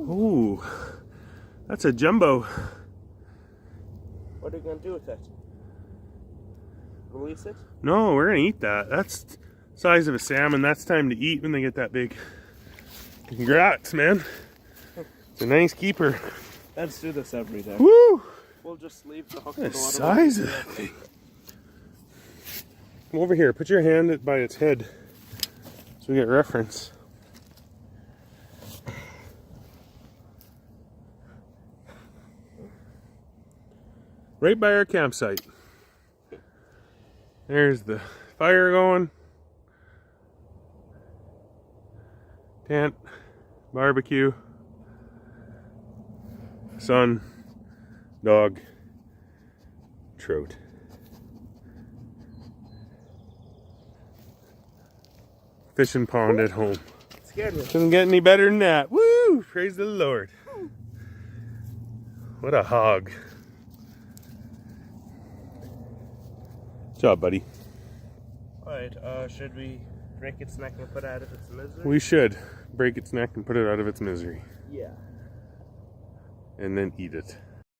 Ooh, that's a jumbo. What are you going to do with it? Release it? No, we're gonna eat that. That's the size of a salmon. That's time to eat when they get that big. Congrats, man. It's a nice keeper. Let's do this every day. Woo! We'll just leave the hook The in the water. size of that thing. Come over here. Put your hand by its head so we get reference. Right by our campsite. There's the fire going. Tent, barbecue, sun, dog, trout. Fishing pond at home. Scared me. Doesn't get any better than that. Woo! Praise the Lord. What a hog. Good job, buddy. Alright, should we break its neck and put it out of its misery? We should break its neck and put it out of its misery. Yeah. And then eat it.